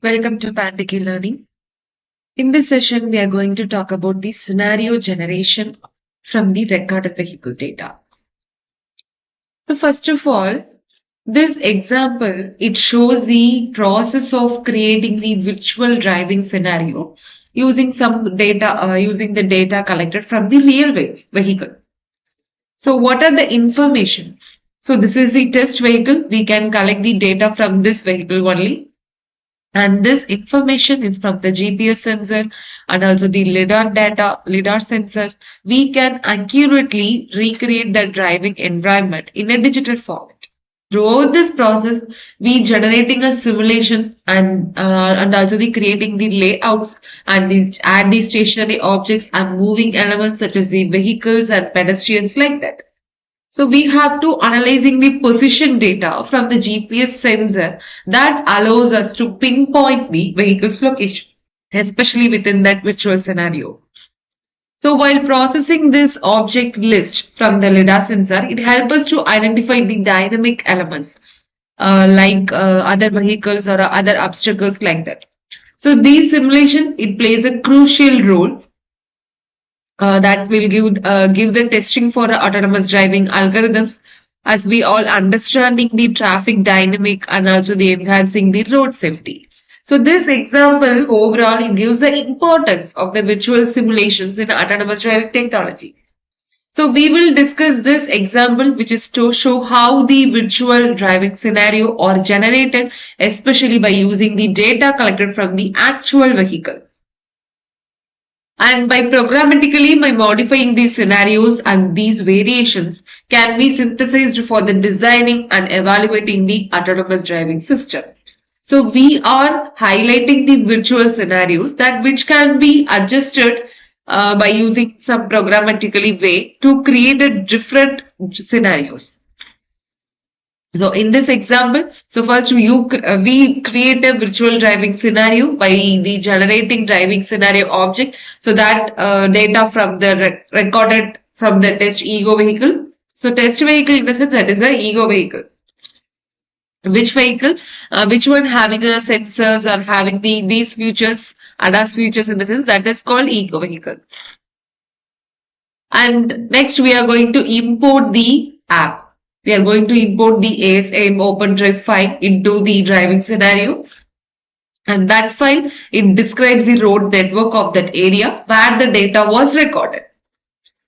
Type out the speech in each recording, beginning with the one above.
Welcome to Pandiki Learning. In this session, we are going to talk about the scenario generation from the recorded vehicle data. So first of all, this example, it shows the process of creating the virtual driving scenario using using the data collected from the real vehicle. So what are the information? So this is the test vehicle. We can collect the data from this vehicle only. And this information is from the GPS sensor and also the LiDAR sensors. We can accurately recreate the driving environment in a digital format. Throughout this process, we generating a simulations and also the creating the layouts and add the stationary objects and moving elements such as the vehicles and pedestrians like that. So we have to analyzing the position data from the GPS sensor that allows us to pinpoint the vehicle's location, especially within that virtual scenario. So while processing this object list from the LiDAR sensor, it helps us to identify the dynamic elements like other vehicles or other obstacles like that. So these simulation, it plays a crucial role that will give the testing for autonomous driving algorithms, as we all understanding the traffic dynamic and also the enhancing the road safety. So this example overall it gives the importance of the virtual simulations in autonomous driving technology. So we will discuss this example, which is to show how the virtual driving scenario are generated, especially by using the data collected from the actual vehicle. And by programmatically by modifying these scenarios and these variations can be synthesized for the designing and evaluating the autonomous driving system. So we are highlighting the virtual scenarios that which can be adjusted by using some programmatically way to create a different scenarios. So in this example, so first we create a virtual driving scenario by the generating driving scenario object. So that data from the recorded from the test ego vehicle. So test vehicle in the sense that is a ego vehicle. Which vehicle? Which one having a sensors or having these features, ADAS features in the sense that is called ego vehicle. And next we are going to import the app. We are going to import the ASM OpenDrive file into the driving scenario. And that file, it describes the road network of that area where the data was recorded.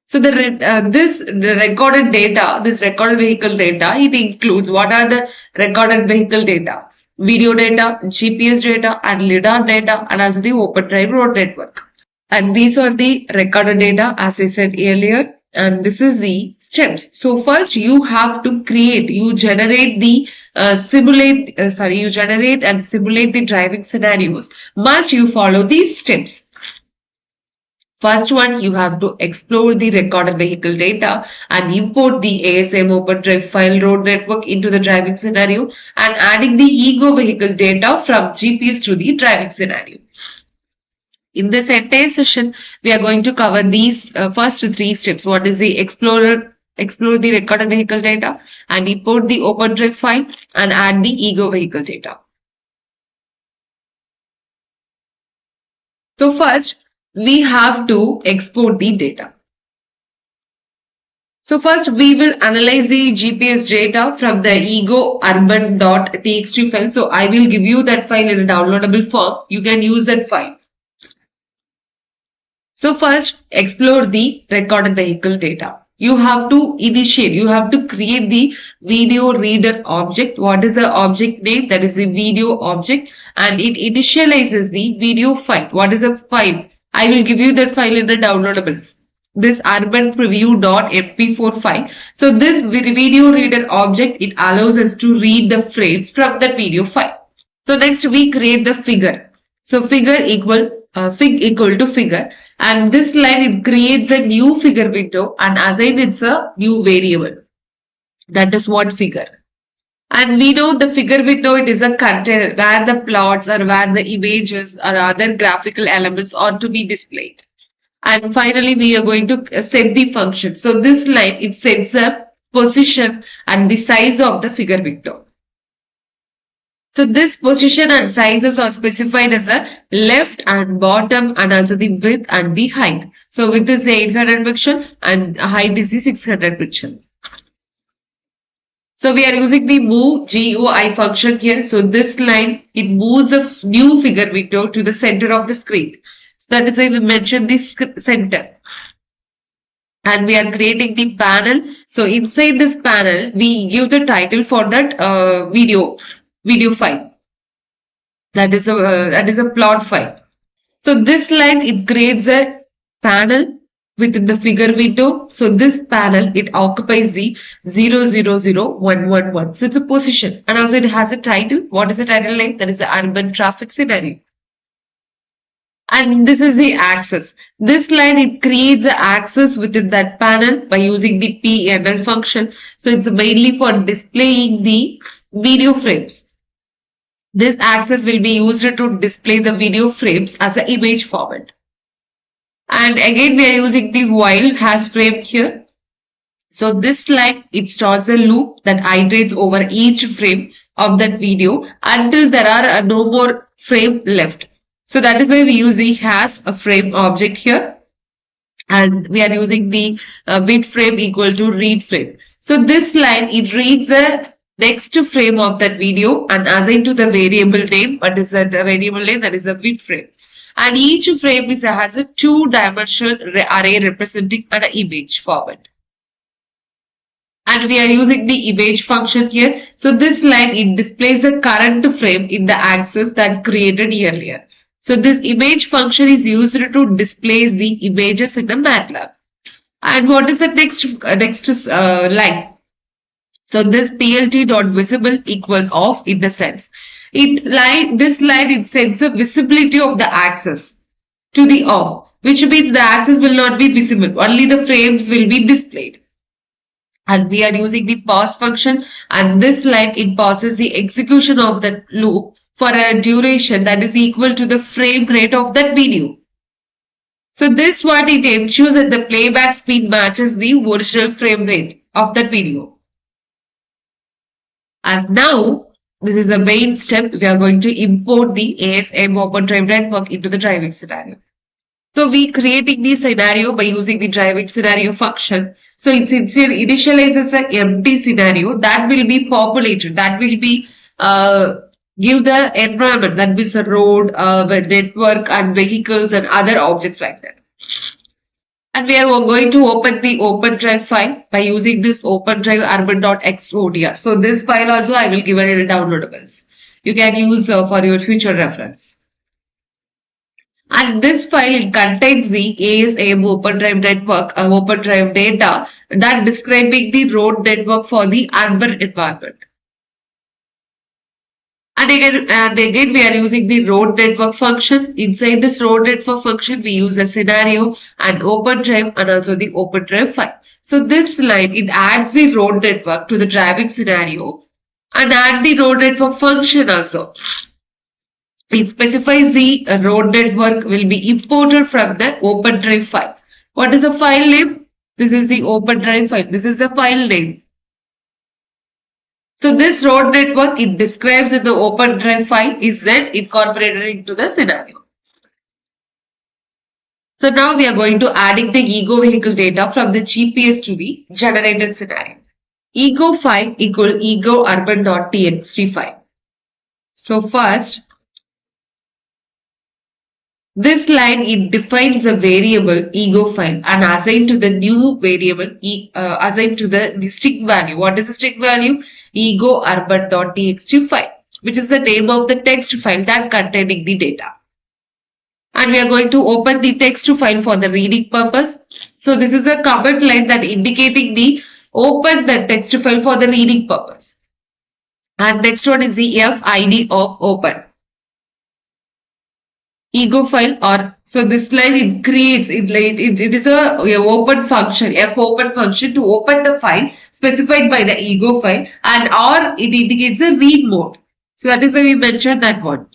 So this recorded data, this recorded vehicle data, it includes what are the recorded vehicle data, video data, GPS data, and LiDAR data, and also the OpenDrive road network. And these are the recorded data, as I said earlier. And this is the steps. So first you have to you generate and simulate the driving scenarios. Must you follow these steps? First one, you have to explore the recorded vehicle data and import the ASM OpenDrive file road network into the driving scenario and adding the ego vehicle data from GPS to the driving scenario. In this entire session, we are going to cover these first three steps. What is the explore the recorded vehicle data and import the OpenDrive file and add the ego vehicle data. So first, we have to export the data. So first, we will analyze the GPS data from the ego urban.txt file. So I will give you that file in a downloadable form. You can use that file. So first, explore the recorded vehicle data. You have to create the video reader object. What is the object name? That is the video object, and it initializes the video file. What is a file? I will give you that file in the downloadables. This urban preview.mp4 file. So this video reader object, it allows us to read the frames from that video file. So next we create the figure. So fig equal to figure. And this line, it creates a new figure window and assign it's a new variable. That is what figure. And we know the figure window, it is a container where the plots or where the images or other graphical elements are to be displayed. And finally, we are going to set the function. So this line, it sets the position and the size of the figure window. So this position and sizes are specified as a left and bottom and also the width and the height. So width is 800 pixel and height is the 600 pixel. So we are using the move GUI function here. So this line, it moves the new figure window to the center of the screen. So that is why we mentioned this center. And we are creating the panel. So inside this panel, we give the title for that video file. That is a plot file. So this line, it creates a panel within the figure window. So this panel, it occupies the 000111. So it's a position and also it has a title. What is the title like? That is the urban traffic scenario. And this is the axis. This line, it creates the axis within that panel by using the PNL function. So it's mainly for displaying the video frames. This axis will be used to display the video frames as an image format. And again, we are using the while has frame here. So this line, it starts a loop that iterates over each frame of that video until there are no more frame left. So that is why we use the has a frame object here. And we are using the bit frame equal to read frame. So this line, it reads the next frame of that video and assign to the variable name. What is that variable name? That is a bit frame. And each frame has a two-dimensional array representing an image format. And we are using the image function here. So this line, it displays the current frame in the axis that created earlier. So this image function is used to display the images in the MATLAB. And what is the next line? So this plt.visible equal off in the sense. This line, it sets the visibility of the axis to the off, which means the axis will not be visible. Only the frames will be displayed. And we are using the pause function, and this line, it pauses the execution of the loop for a duration that is equal to the frame rate of that video. So this one, it ensures that the playback speed matches the original frame rate of that video. And now, this is the main step. We are going to import the ASM Open Drive network into the driving scenario. So we creating the scenario by using the driving scenario function. So it initializes an empty scenario that will be populated. That will be give the environment, that means the road, the network and vehicles and other objects like that. And we are going to open the OpenDrive file by using this OpenDrive urban.xodr. So this file also I will give it in downloadables. You can use for your future reference. And this file, it contains the ASM OpenDrive network, OpenDrive data that describing the road network for the urban environment. And again, we are using the road network function. Inside this road network function, we use a scenario and OpenDrive and also the OpenDrive file. So this line, it adds the road network to the driving scenario and add the road network function also. It specifies the road network will be imported from the OpenDrive file. What is the file name? This is the OpenDrive file. This is the file name. So this road network, it describes in the OpenDrive file is then incorporated into the scenario. So now we are going to adding the ego vehicle data from the GPS to the generated scenario. Ego file equal ego urban.txt file. So first, this line, it defines a variable ego file and assign to the new variable assigned to the string value. What is the string value? Ego urban.txt file, which is the name of the text file that containing the data. And we are going to open the text file for the reading purpose. So this is a comment line that indicating the open the text file for the reading purpose. And next one is the FID of open. Ego file, or so this line, it creates it is a open function, f open function to open the file specified by the ego file, and or it indicates a read mode. So that is why we mentioned that one.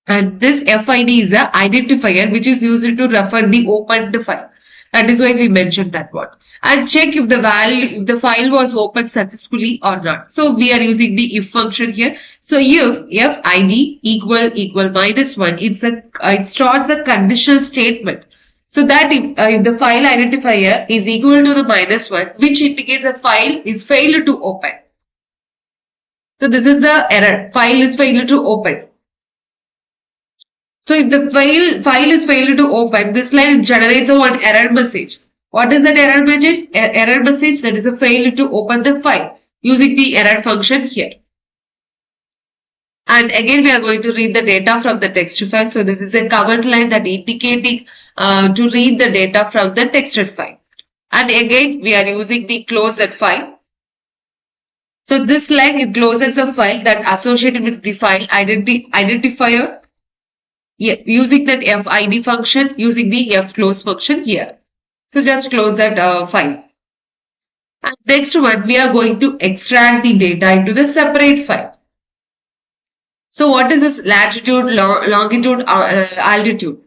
And this FID is a identifier which is used to refer the opened file. That is why we mentioned that one. And check if the file was opened successfully or not. So we are using the if function here. So if id equal -1, it starts a conditional statement. So that if the file identifier is equal to the -1, which indicates a file is failed to open. So this is the error. File is failed to open. So if the file is failed to open, this line generates a one error message. What is that error message? Error message, that is a failure to open the file using the error function here. And again, we are going to read the data from the text file. So this is a command line that indicating to read the data from the texted file. And again, we are using the close that file. So this line, it closes a file that associated with the file identifier. Yeah, using that fid function, using the fclose function here. So just close that file. And next one, we are going to extract the data into the separate file. So what is this latitude, longitude, altitude?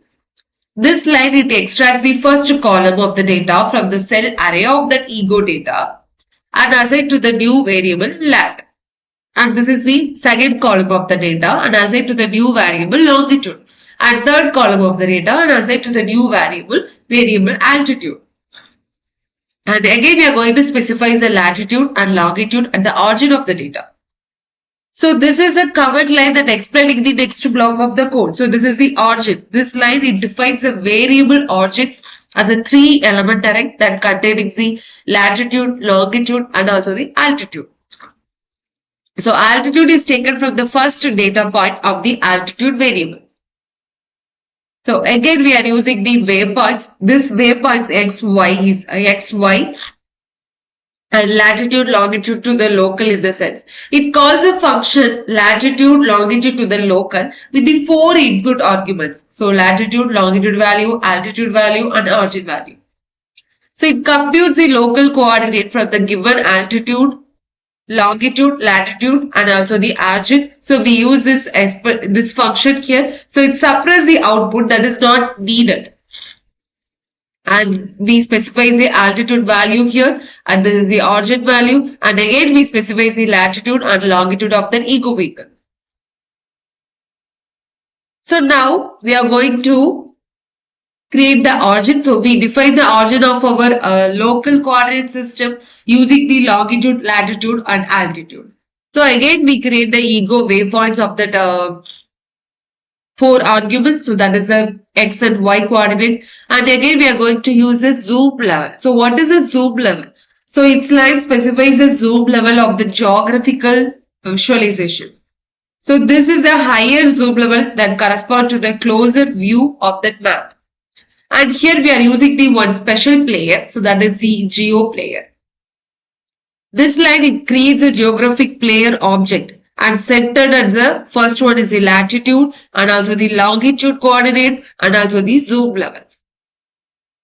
This line, it extracts the first column of the data from the cell array of that ego data and assign to the new variable lat. And this is the second column of the data and assign to the new variable longitude. And third column of the data and assign to the new variable altitude. And again, we are going to specify the latitude and longitude at the origin of the data. So this is a command line that explaining the next block of the code. So this is the origin. This line, it defines a variable origin as a 3-element array that contains the latitude, longitude, and also the altitude. So altitude is taken from the first data point of the altitude variable. So again, we are using the waypoints. This waypoints xy is xy and latitude, longitude to the local in the sense. It calls a function latitude, longitude to the local with the 4 input arguments. So latitude, longitude value, altitude value, and origin value. So it computes the local coordinate from the given altitude, longitude, latitude, and also the origin. So we use this function here. So it suppresses the output that is not needed. And we specify the altitude value here, and this is the origin value. And again, we specify the latitude and longitude of the ego vehicle. So now we are going to create the origin. So we define the origin of our local coordinate system using the longitude, latitude, and altitude. So again, we create the ego waypoints of that 4 arguments. So that is the x and y coordinate. And again, we are going to use a zoom level. So what is a zoom level? So its line specifies the zoom level of the geographical visualization. So this is a higher zoom level that corresponds to the closer view of that map. And here we are using the one special player. So that is the geo player. This line, it creates a geographic player object. And centered at the first one is the latitude and also the longitude coordinate and also the zoom level.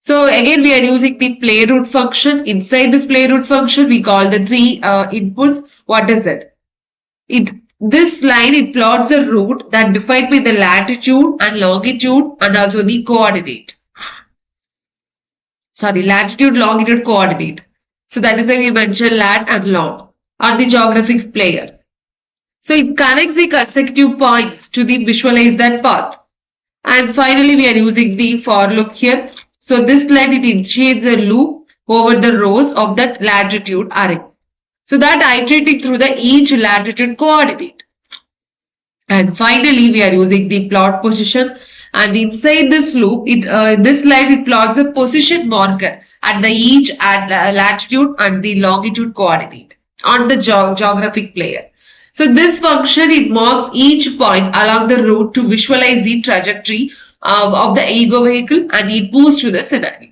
So again, we are using the play route function. Inside this play route function, we call the 3 inputs. What is it? This line, it plots a route that defined by the latitude and longitude and also the coordinate. Sorry, latitude, longitude, coordinate. So that is why we mentioned lat and long on the geographic player. So it connects the consecutive points to the visualize that path. And finally, we are using the for loop here. So this line, it initiates a loop over the rows of that latitude array. So that iterating through the each latitude coordinate. And finally, we are using the plot position. And inside this loop, this line, it plots a position marker at the each latitude and the longitude coordinate on the geographic player. So this function, it marks each point along the route to visualize the trajectory of the ego vehicle and it moves to the scenario.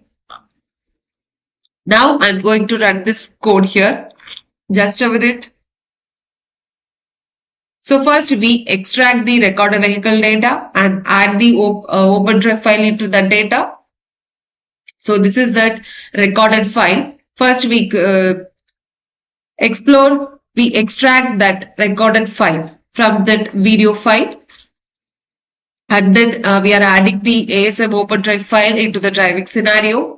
Now I'm going to run this code here. Just a minute. So first we extract the recorded vehicle data and add the OpenDrive file into that data. So this is that recorded file. First we we extract that recorded file from that video file. And then we are adding the ASM OpenDrive file into the driving scenario.